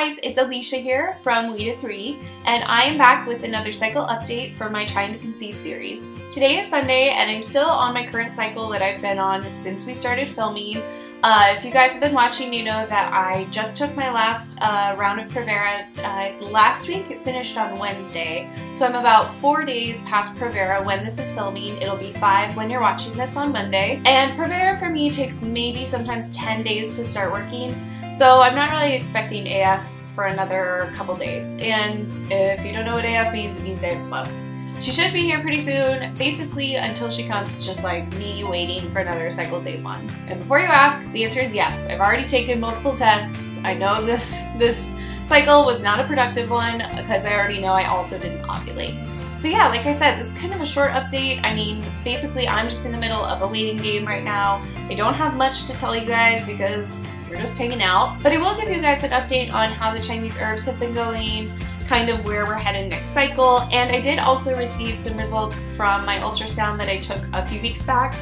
guys, it's Alicia here from We to 3, and I am back with another cycle update for my Trying to Conceive series. Today is Sunday, and I'm still on my current cycle that I've been on since we started filming. If you guys have been watching, you know that I just took my last round of Provera last week. It finished on Wednesday, so I'm about 4 days past Provera when this is filming. It'll be 5 when you're watching this on Monday. And Provera for me takes maybe sometimes 10 days to start working, so I'm not really expecting AF for another couple days. And if you don't know what AF means, it means AF. She should be here pretty soon. Basically, until she comes, it's just like me waiting for another cycle day 1. And before you ask, the answer is yes. I've already taken multiple tests. I know this cycle was not a productive one because I already know I also didn't ovulate. So yeah, like I said, this is kind of a short update. I mean, basically I'm just in the middle of a waiting game right now. I don't have much to tell you guys because we're just hanging out. But I will give you guys an update on how the Chinese herbs have been going, kind of where we're headed next cycle, and I did also receive some results from my ultrasound that I took a few weeks back.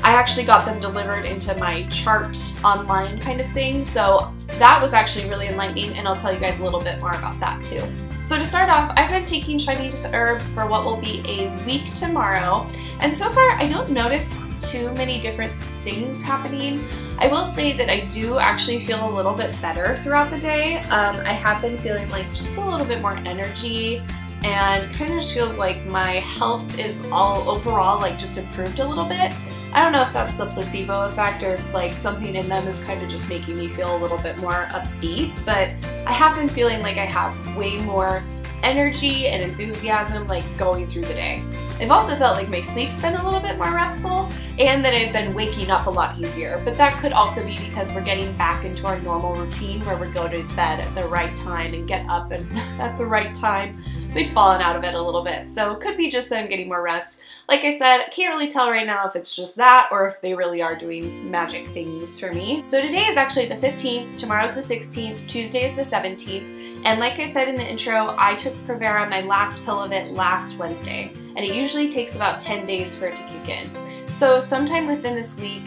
I actually got them delivered into my chart online kind of thing, so that was actually really enlightening, and I'll tell you guys a little bit more about that too. So to start off, I've been taking Chinese herbs for what will be a week tomorrow, and so far I don't notice too many different things happening. I will say that I do actually feel a little bit better throughout the day. I have been feeling like just a little bit more energy, and kind of just feel like my health is all overall like just improved a little bit. I don't know if that's the placebo effect or if like something in them is kind of just making me feel a little bit more upbeat, but I have been feeling like I have way more energy and enthusiasm like going through the day. I've also felt like my sleep's been a little bit more restful and that I've been waking up a lot easier, but that could also be because we're getting back into our normal routine where we go to bed at the right time and get up and at the right time. We've fallen out of it a little bit, so it could be just that I'm getting more rest. Like I said, I can't really tell right now if it's just that or if they really are doing magic things for me. So today is actually the 15th, tomorrow's the 16th, Tuesday is the 17th, and like I said in the intro, I took Provera, my last pill of it, last Wednesday, and it usually takes about 10 days for it to kick in. So sometime within this week,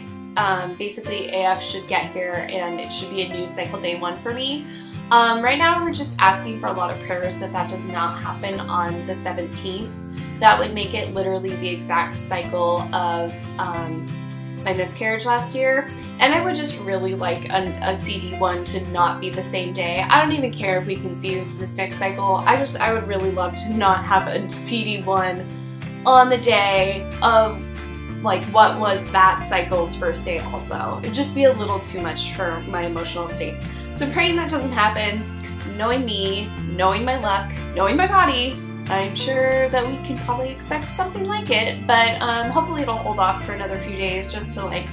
basically AF should get here and it should be a new cycle day 1 for me. Right now we're just asking for a lot of prayers that that does not happen on the 17th. That would make it literally the exact cycle of my miscarriage last year, and I would just really like a CD1 to not be the same day. I don't even care if we conceive this next cycle. I would really love to not have a CD1 on the day of like what was that cycle's first day also. It'd just be a little too much for my emotional state. So I'm praying that doesn't happen. Knowing me, knowing my luck, knowing my body, I'm sure that we can probably expect something like it, but hopefully it'll hold off for another few days just to like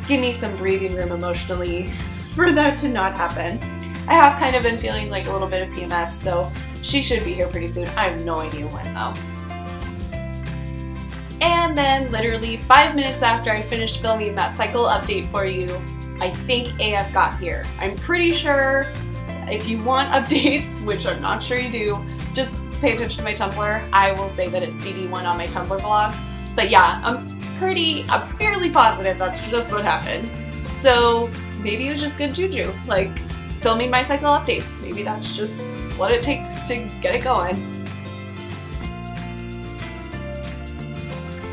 give me some breathing room emotionally for that to not happen. I have kind of been feeling like a little bit of PMS, so she should be here pretty soon. I have no idea when though. And then literally 5 minutes after I finished filming that cycle update for you, I think AF got here. I'm pretty sure if you want updates, which I'm not sure you do, just pay attention to my Tumblr. I will say that it's CD1 on my Tumblr blog. But yeah, I'm fairly positive that's just what happened. So maybe it was just good juju, like filming my cycle updates. Maybe that's just what it takes to get it going.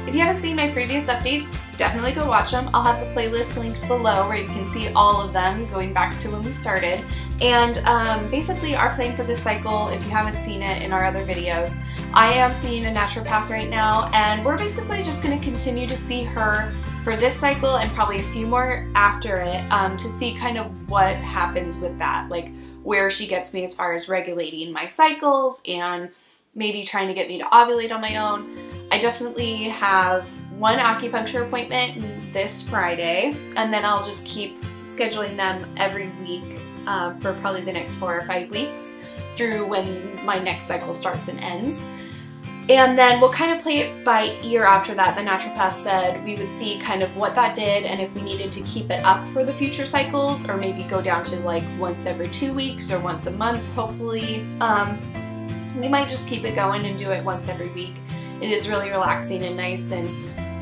If you haven't seen my previous updates, definitely go watch them. I'll have the playlist linked below where you can see all of them going back to when we started. And basically our plan for this cycle, if you haven't seen it in our other videos, I am seeing a naturopath right now, and we're basically just going to continue to see her for this cycle and probably a few more after it to see kind of what happens with that, like where she gets me as far as regulating my cycles and maybe trying to get me to ovulate on my own. I definitely have one acupuncture appointment this Friday, and then I'll just keep scheduling them every week for probably the next 4 or 5 weeks through when my next cycle starts and ends. And then we'll kind of play it by ear after that. The naturopath said we would see kind of what that did and if we needed to keep it up for the future cycles or maybe go down to like once every 2 weeks or once a month, hopefully. We might just keep it going and do it once every week. It is really relaxing and nice, and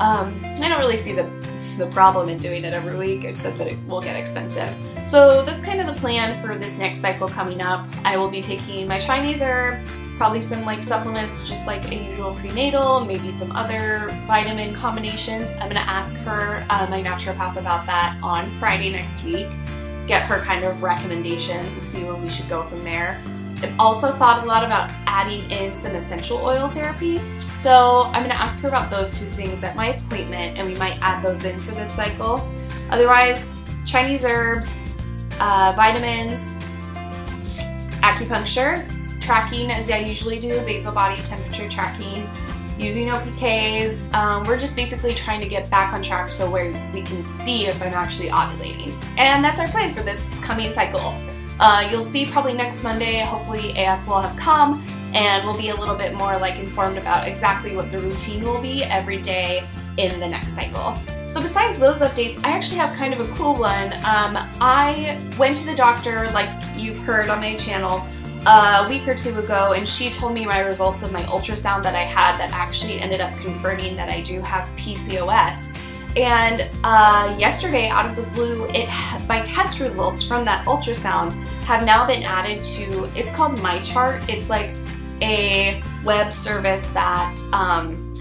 I don't really see the the problem in doing it every week, except that it will get expensive. So that's kind of the plan for this next cycle coming up. I will be taking my Chinese herbs, probably some like supplements, just like a usual prenatal, maybe some other vitamin combinations. I'm gonna ask her, my naturopath, about that on Friday next week, get her kind of recommendations and see where we should go from there. I've also thought a lot about adding in some essential oil therapy. So I'm gonna ask her about those two things at my appointment, and we might add those in for this cycle. Otherwise, Chinese herbs, vitamins, acupuncture, tracking as I usually do, basal body temperature tracking, using OPKs. We're just basically trying to get back on track so where we can see if I'm actually ovulating. And that's our plan for this coming cycle. You'll see probably next Monday, hopefully AF will have come and we'll be a little bit more like informed about exactly what the routine will be every day in the next cycle. So besides those updates, I actually have kind of a cool one. I went to the doctor, like you've heard on my channel, a week or two ago, and she told me my results of my ultrasound that I had that actually ended up confirming that I do have PCOS. And yesterday, out of the blue, my test results from that ultrasound have now been added to, it's called My Chart. It's like a web service that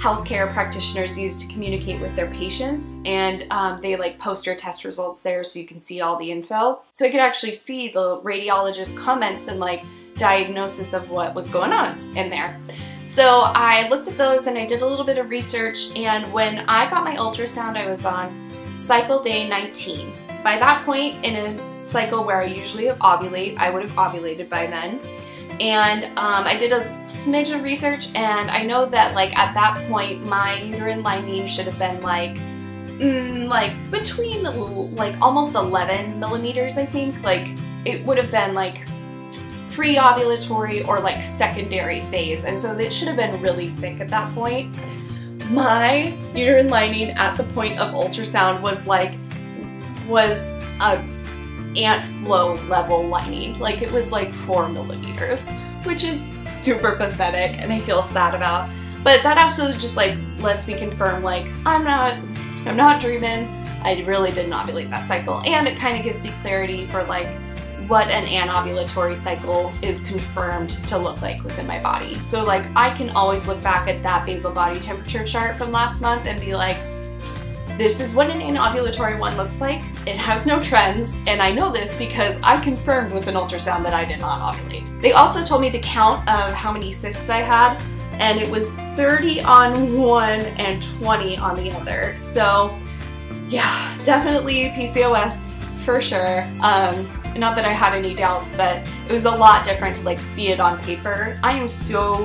healthcare practitioners use to communicate with their patients, and they like post your test results there so you can see all the info. So I could actually see the radiologist comments and like diagnosis of what was going on in there. So I looked at those and I did a little bit of research, and when I got my ultrasound, I was on cycle day 19. By that point in a cycle where I usually ovulate, I would have ovulated by then. And I did a smidge of research, and I know that like at that point my uterine lining should have been like between like almost 11 millimeters, I think. Like it would have been like pre-ovulatory or like secondary phase, and so it should have been really thick at that point. My uterine lining at the point of ultrasound was a ant flow level lining. Like it was like 4 millimeters, which is super pathetic and I feel sad about. But that also just like lets me confirm like I'm not dreaming. I really didn't ovulate that cycle, and it kind of gives me clarity for like what an anovulatory cycle is confirmed to look like within my body. So like I can always look back at that basal body temperature chart from last month and be like, this is what an anovulatory one looks like. It has no trends, and I know this because I confirmed with an ultrasound that I did not ovulate. They also told me the count of how many cysts I had, and it was 30 on one and 20 on the other. So yeah, definitely PCOS for sure. Not that I had any doubts, but it was a lot different to like see it on paper. I am so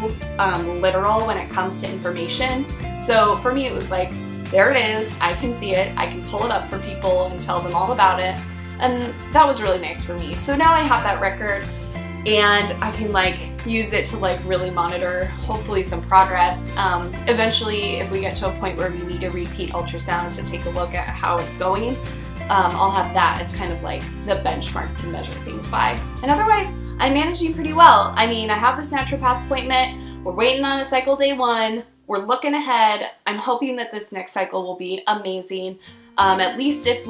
literal when it comes to information. So for me it was like, there it is, I can see it, I can pull it up for people and tell them all about it. And that was really nice for me. So now I have that record and I can like use it to like really monitor hopefully some progress. Eventually, if we get to a point where we need a repeat ultrasound to take a look at how it's going, I'll have that as kind of like the benchmark to measure things by. And otherwise, I'm managing pretty well. I mean, I have this naturopath appointment, we're waiting on a cycle day 1, we're looking ahead. I'm hoping that this next cycle will be amazing. At least if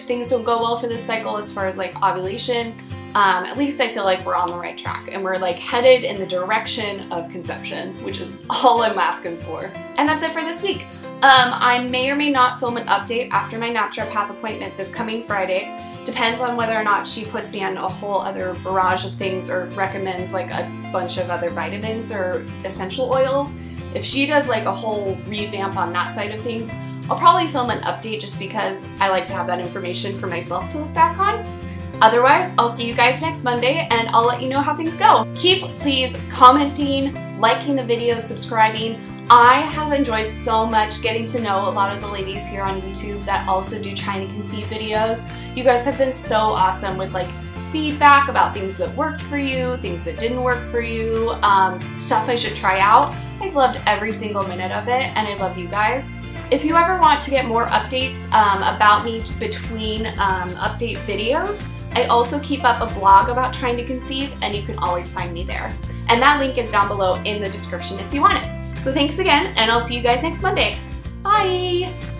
things don't go well for this cycle as far as like ovulation, at least I feel like we're on the right track and we're like headed in the direction of conception, which is all I'm asking for. And that's it for this week. I may or may not film an update after my naturopath appointment this coming Friday. Depends on whether or not she puts me on a whole other barrage of things or recommends like a bunch of other vitamins or essential oils. If she does like a whole revamp on that side of things, I'll probably film an update just because I like to have that information for myself to look back on. Otherwise, I'll see you guys next Monday and I'll let you know how things go. Keep please commenting, liking the videos, subscribing. I have enjoyed so much getting to know a lot of the ladies here on YouTube that also do trying to conceive videos. You guys have been so awesome with like feedback about things that worked for you, things that didn't work for you, stuff I should try out. I've loved every single minute of it and I love you guys. If you ever want to get more updates about me between update videos, I also keep up a blog about trying to conceive and you can always find me there. And that link is down below in the description if you want it. So thanks again, and I'll see you guys next Monday. Bye!